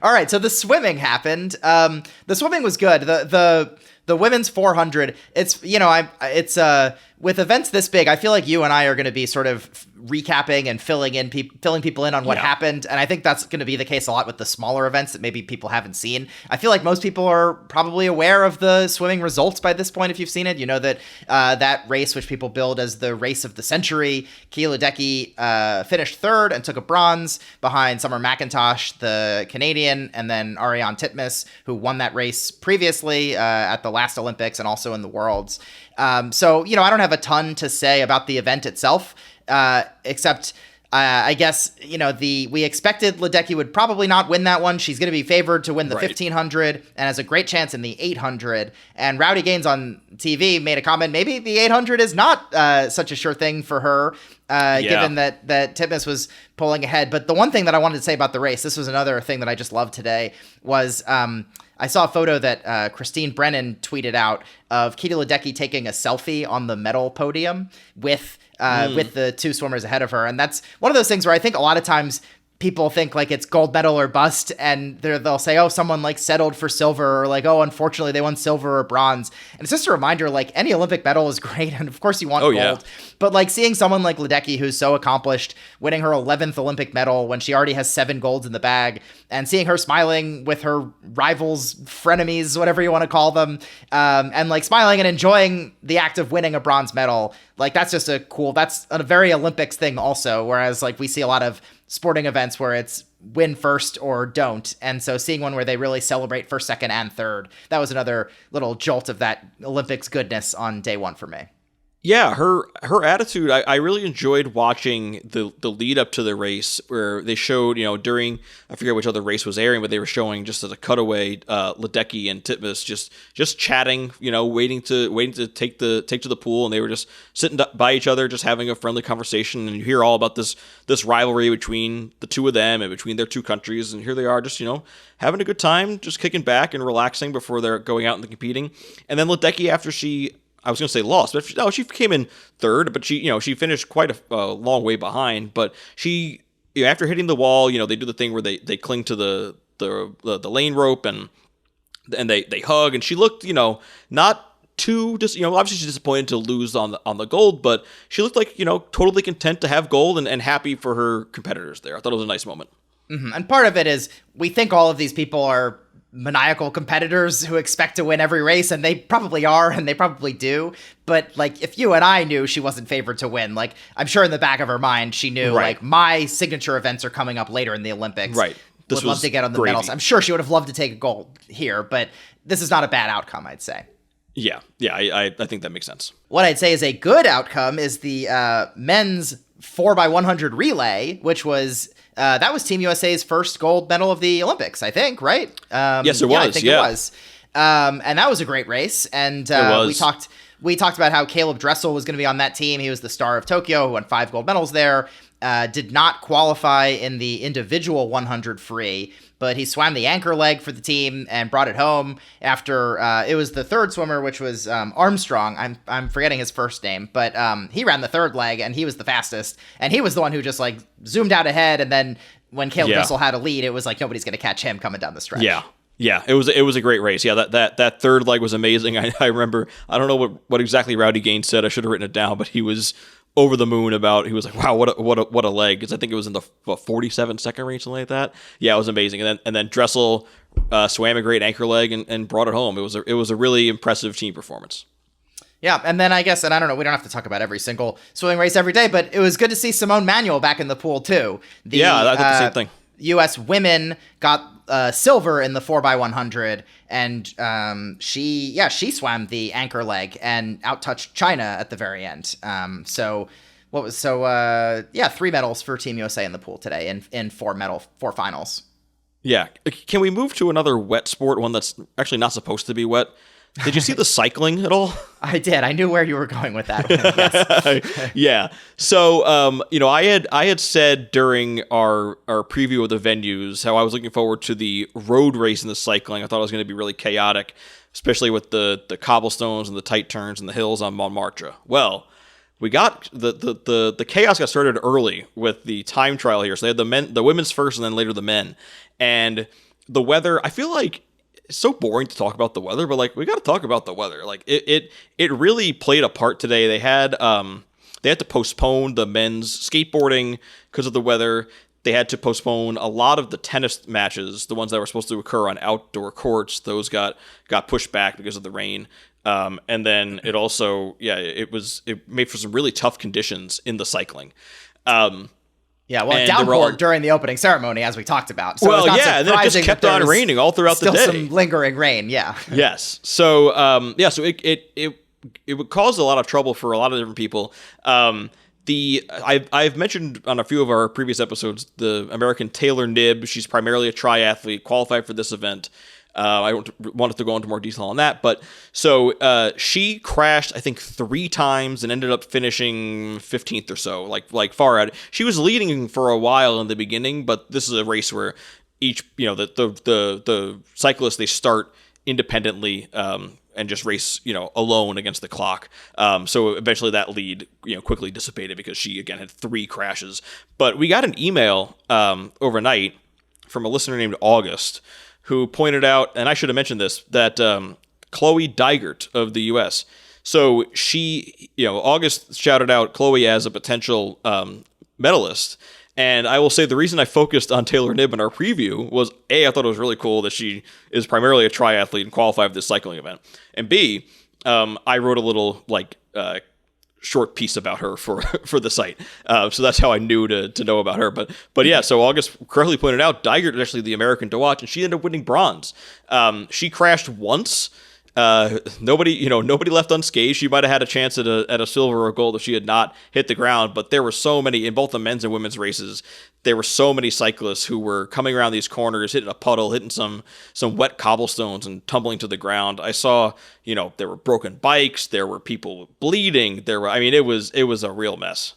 All right, so the swimming happened. The swimming was good. The women's 400. It's with events this big, I feel like you and I are going to be sort of recapping and filling people in on what happened, and I think that's going to be the case a lot with the smaller events that maybe people haven't seen. I feel like most people are probably aware of the swimming results by this point. If you've seen it, you know that that race, which people billed as the race of the century, Katie Ledecky finished third and took a bronze behind Summer McIntosh, the Canadian, and then Ariane Titmus, who won that race previously at the last Olympics and also in the Worlds. So, I don't have a ton to say about the event itself, except I guess, we expected Ledecky would probably not win that one. She's going to be favored to win the 1500 and has a great chance in the 800. And Rowdy Gaines on TV made a comment, maybe the 800 is not such a sure thing for her, given that Titmus was pulling ahead. But the one thing that I wanted to say about the race, this was another thing that I just loved today, was I saw a photo that Christine Brennan tweeted out of Katie Ledecky taking a selfie on the medal podium with the two swimmers ahead of her. And that's one of those things where I think a lot of times people think like it's gold medal or bust, and they'll say, oh, someone like settled for silver, or like, oh, unfortunately they won silver or bronze. And it's just a reminder, like, any Olympic medal is great, and of course you want gold. Yeah. But like seeing someone like Ledecky, who's so accomplished, winning her 11th Olympic medal when she already has 7 golds in the bag, and seeing her smiling with her rivals, frenemies, whatever you want to call them, and like smiling and enjoying the act of winning a bronze medal, like that's just that's a very Olympics thing also, whereas like we see a lot of sporting events where it's win first or don't. And so seeing one where they really celebrate first, second, and third, that was another little jolt of that Olympics goodness on day one for me. Yeah, her attitude, I really enjoyed watching the lead up to the race, where they showed, during, I forget which other race was airing, but they were showing just as a cutaway, Ledecky and Titmus just chatting, waiting to take to the pool, and they were just sitting by each other, just having a friendly conversation, and you hear all about this rivalry between the two of them and between their two countries, and here they are just, having a good time, just kicking back and relaxing before they're going out and competing. And then Ledecky, after I was going to say lost, but she came in third, but she finished quite a long way behind. But she, after hitting the wall, they do the thing where they cling to the lane rope and they hug, and she looked, not too just, obviously she's disappointed to lose on the gold, but she looked like, totally content to have gold and happy for her competitors there. I thought it was a nice moment. Mm-hmm. And part of it is we think all of these people are maniacal competitors who expect to win every race, and they probably are, and they probably do. But like, if you and I knew she wasn't favored to win, like, I'm sure in the back of her mind she knew, like, my signature events are coming up later in the Olympics. Right. Would love to get on the medals. I'm sure she would have loved to take a gold here, but this is not a bad outcome, I'd say. Yeah, I think that makes sense. What I'd say is a good outcome is the men's 4x100 relay, which was that was Team USA's first gold medal of the Olympics, I think, right? Yes, it was. I think it was. And that was a great race. And we talked about how Caleb Dressel was going to be on that team. He was the star of Tokyo, who won 5 gold medals there. Did not qualify in the individual 100 free, but he swam the anchor leg for the team and brought it home after it was the third swimmer, which was Armstrong. I'm forgetting his first name, but he ran the third leg and he was the fastest, and he was the one who just like zoomed out ahead. And then when Caleb Dressel had a lead, it was like nobody's going to catch him coming down the stretch. Yeah, it was a great race. Yeah, that third leg was amazing. I remember, I don't know what exactly Rowdy Gaines said. I should have written it down, but he was over the moon about, he was like, wow, what a leg, because I think it was in the 47-second range, something like that. Yeah, it was amazing. And then Dressel swam a great anchor leg and brought it home. It was a really impressive team performance. Yeah, and then I guess, and I don't know, we don't have to talk about every single swimming race every day, but it was good to see Simone Manuel back in the pool too. I thought the same thing. U.S. women got silver in the 4x100, and she swam the anchor leg and outtouched China at the very end. 3 medals for Team USA in the pool today in 4 finals. Yeah, can we move to another wet sport, one that's actually not supposed to be wet? Did you see the cycling at all? I did. I knew where you were going with that one. Yes. Yeah. So, I had said during our preview of the venues how I was looking forward to the road race in the cycling. I thought it was going to be really chaotic, especially with the cobblestones and the tight turns and the hills on Montmartre. Well, we got the chaos got started early with the time trial here. So they had the women's first and then later the men. And the weather, I feel like it's so boring to talk about the weather, but like we got to talk about the weather. Like it really played a part today. They had to postpone the men's skateboarding because of the weather. They had to postpone a lot of the tennis matches, the ones that were supposed to occur on outdoor courts. Those got pushed back because of the rain. And then it also, it made for some really tough conditions in the cycling. Downpour during the opening ceremony, as we talked about. So and then it just kept on raining all throughout the day. Still some lingering rain, yeah. Yes. So, so it would cause a lot of trouble for a lot of different people. I've mentioned on a few of our previous episodes the American Taylor Knibb. She's primarily a triathlete, qualified for this event. I don't want to go into more detail on that, but so she crashed, I think, 3 times and ended up finishing 15th or so, like far out. She was leading for a while in the beginning, but this is a race where each, the cyclists, they start independently and just race, alone against the clock. So eventually that lead, quickly dissipated because she, again, had 3 crashes. But we got an email overnight from a listener named August, who pointed out, and I should have mentioned this, that Chloe Dygert of the U.S. So she, August shouted out Chloe as a potential medalist. And I will say the reason I focused on Taylor Knibb in our preview was, A, I thought it was really cool that she is primarily a triathlete and qualified for this cycling event. And B, I wrote a little, short piece about her for the site. So that's how I knew to know about her. But yeah, so August correctly pointed out, Dygert is actually the American to watch, and she ended up winning bronze. She crashed once. Nobody left unscathed. She might have had a chance at a silver or gold if she had not hit the ground, but there were so many in both the men's and women's races. There were so many cyclists who were coming around these corners, hitting a puddle, hitting some wet cobblestones and tumbling to the ground. I saw, there were broken bikes, there were people bleeding, it was a real mess.